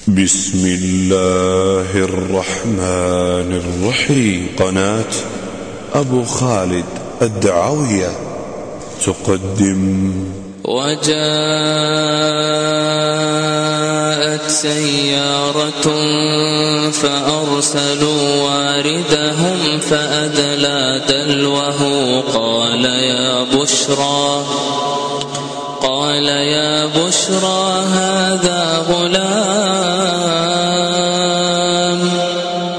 بسم الله الرحمن الرحيم. قناة أبو خالد الدعوية تقدم. وجاءت سيارة فأرسلوا واردهم فأدلى دلوه قال يا بشرى هذا غلام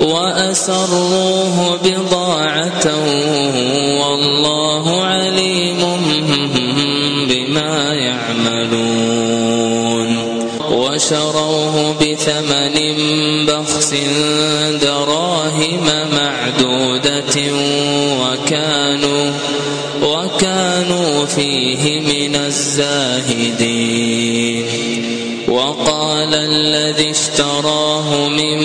وأسروه بضاعة والله عليم بما يعملون وشروه بثمن بخس دراهم معدودة وكانوا فيه من الزاهدين. وقال الذي اشتراه من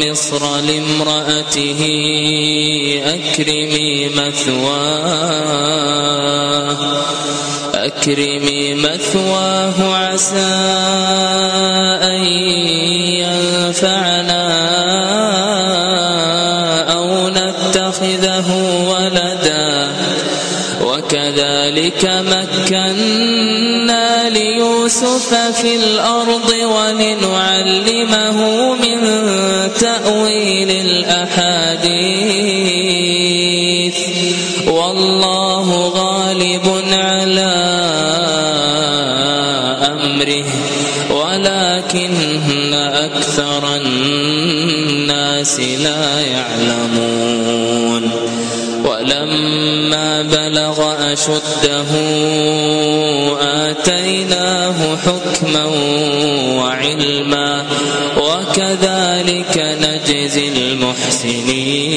مصر لامرأته أكرمي مثواه عسى أن ينفعنا أو نتخذه ولدا وكذلك مكنا ليوسف في الأرض ولنعلمه من تأويل الأحاديث والله غالب على أمره ولكن أكثر الناس لا يعلمون. ولما بلغ أشده آتيناه حكما وعلما وكذلك نجزي المحسنين.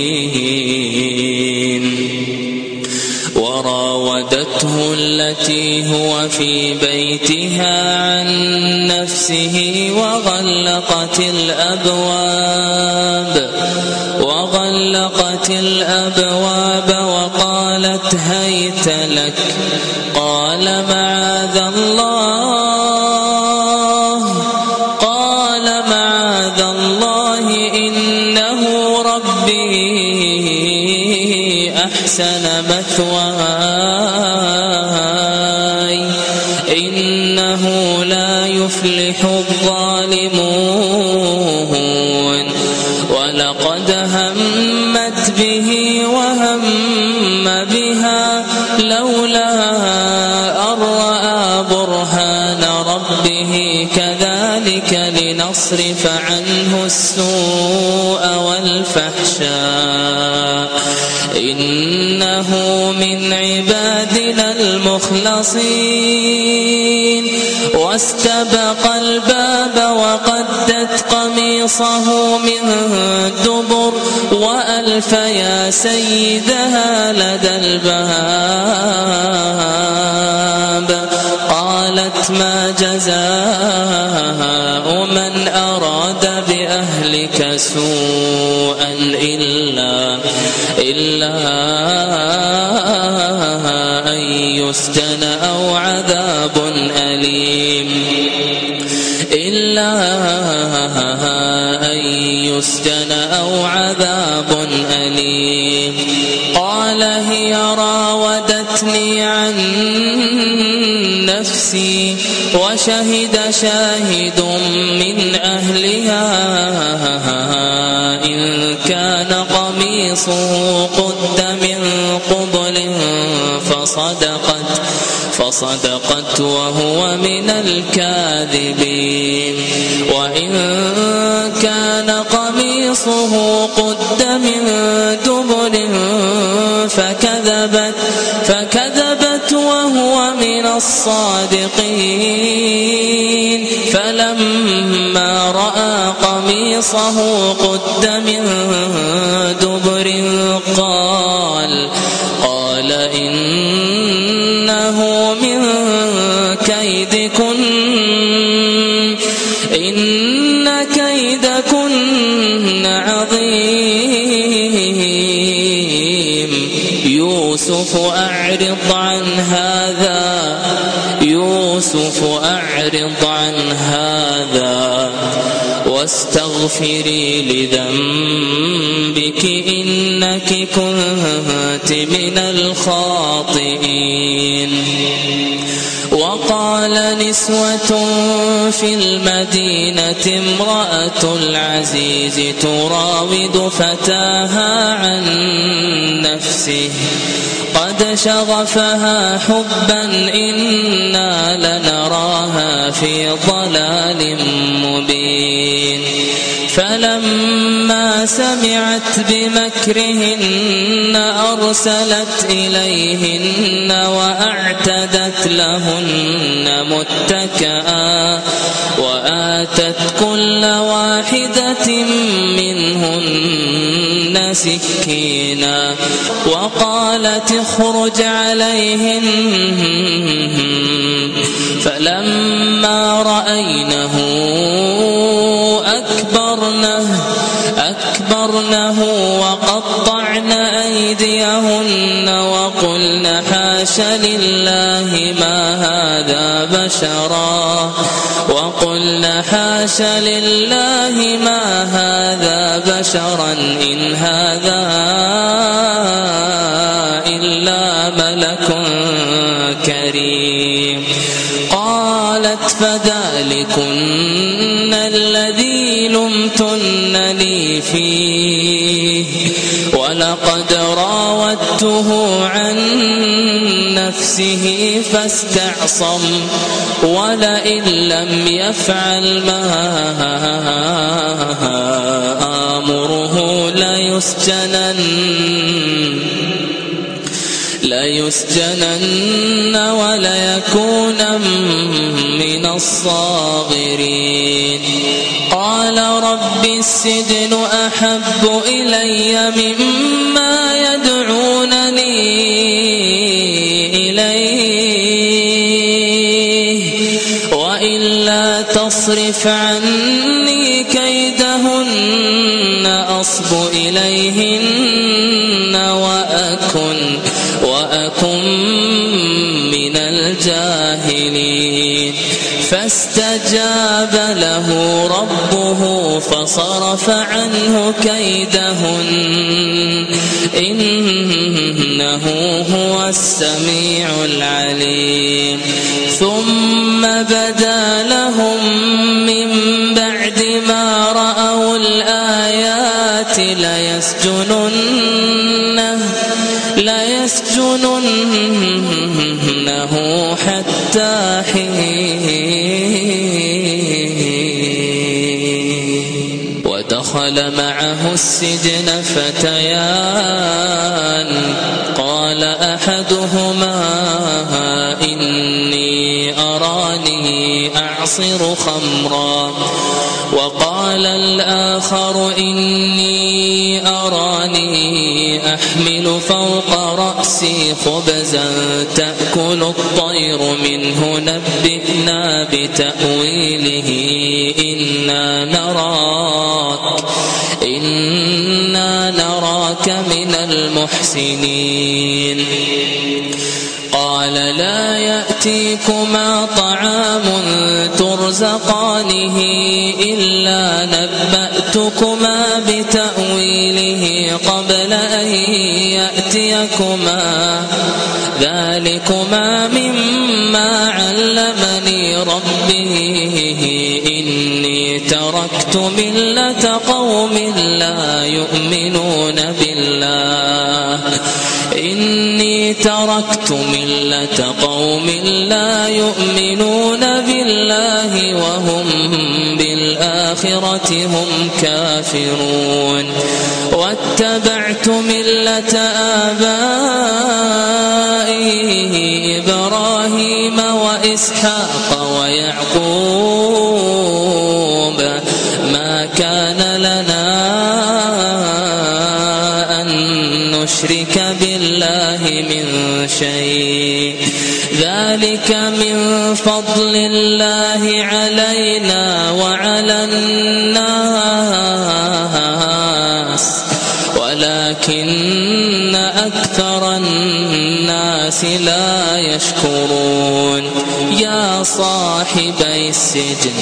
وراودته التي هو في بيتها عن نفسه وغلقت الأبواب وقالت هيت لك قال معاذ الله إنه ربي أحسن مثواي إنه لا يفلح الظالمون. ولقد همت به وهم بها لولا أن رأى برهان ربه كذلك لنصرف عنه السوء والفحشاء إنه من عبادنا المخلصين. واستبق الباب وقدت قميصه من دبر وألف يا سيدها لدى الباب قالت ما جزاء من أراد بأهلك سوءا إلا أن يسجن أو عذاب أليم. قال هي راودتني عن نفسي وشهد شاهد من أهلها إن كان قميصه قد من قبل فصدقت وهو من الكاذبين. وإن كان قميصه قد من دبر فكذبت وهو من الصادقين. فلما رأى قميصه قد من دبر قال إنه من كيدكن إن كيدكن عظيم. يوسف أعرض عن هذا واستغفري لذنبك إنك كنت من الخاطئين. وقال نسوة في المدينة امرأة العزيز تراود فتاها عن نفسه قد شغفها حبا إنا لنراها في ضلال مبين. فلما سمعت بمكرهن أرسلت إليهن وأعتدت لهن متكئا وآتت كل واحدة منهن سكينا وقالت اخرج عليهن. فلما رأينه أكبرنه وقطعن أيديهن وقلن حاش لله ما هذا بشرا إن هذا إلا ملك كريم. قالت فذلكن الذي لمتنني فيه ولقد راودته عن نفسه فاستعصم ولئن لم يفعل ما آمره ليسجنن وليكون من الصاغرين. قال رب السجن أحب إلي مما يدعونني إليه وإلا تصرف عني كيدهن أصب إليهن وأكن من الجاهلين. فاستجاب له ربه فصرف عنه كيدهن إنه هو السميع العليم. ثم بدا لهم من بعد ما رأوا الآيات ليسجننه حتى حين. ودخل معه السجن فتيان قال أحدهما إني أراني أعصر خمرا وقال الآخر إني أراني أحمل فوق رأسي خبزا تأكل الطير منه نبئنا بتأويله إنا نراك من المحسنين. قال لا يأتيكما طعام ترزقانه إلا نبأتكما بتأويله قبل أن يأتيكما ذلكما مما علمني ربي إني تركت ملة قوم لا يؤمنون بالله وهم بالآخرة هم كافرون. واتبعت ملة آبائي إبراهيم وإسحاق ويعقوب ما كان لنا أن نشرك بالله من شيء ذلك من فضل الله علينا وعلى الناس ولكن أكثر الناس لا يشكرون. يا صاحبي السجن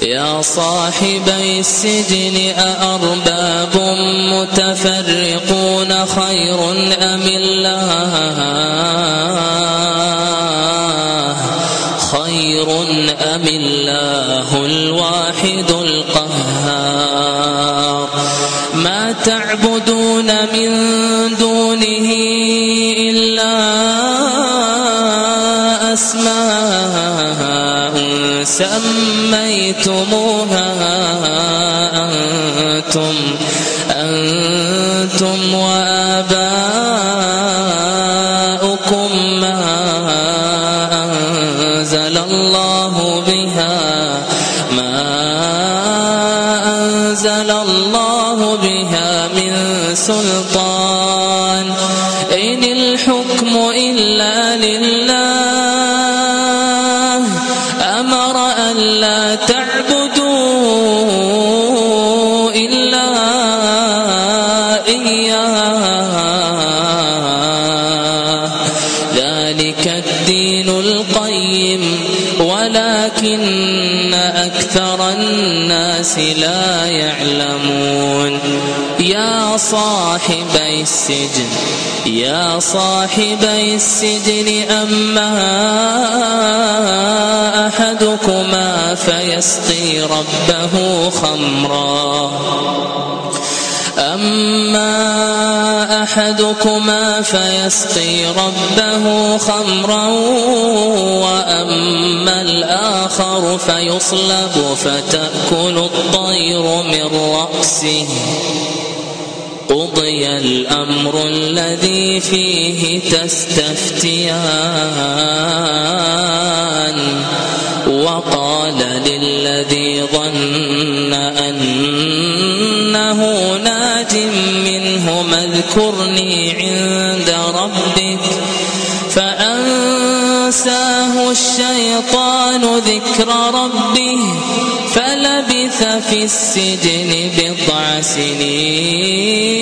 يا صاحبي السجن أأرباب متفرقون خير أم الله الواحد القهار ما تعبدون من دونه إلا أسماء سميتموها أنتم وآباؤكم ما أنزل الله بها من سلطان إن الحكم إلا لله أمر أن لا تعبدوا إلا إياه ذلك الدين القيم ولكن أكثر الناس لا يعلمون يا صاحبي السجن أما أحدكما فيسقي ربه خمرا وأما الآخر فيصلب فتأكل الطير من رأسه قضي الأمر الذي فيه تستفتيان وقال للذي ظن أنه ناج منهما اذكرني عند ربك فأنساه الشيطان ذكر ربه فلبث في السجن 9 سنين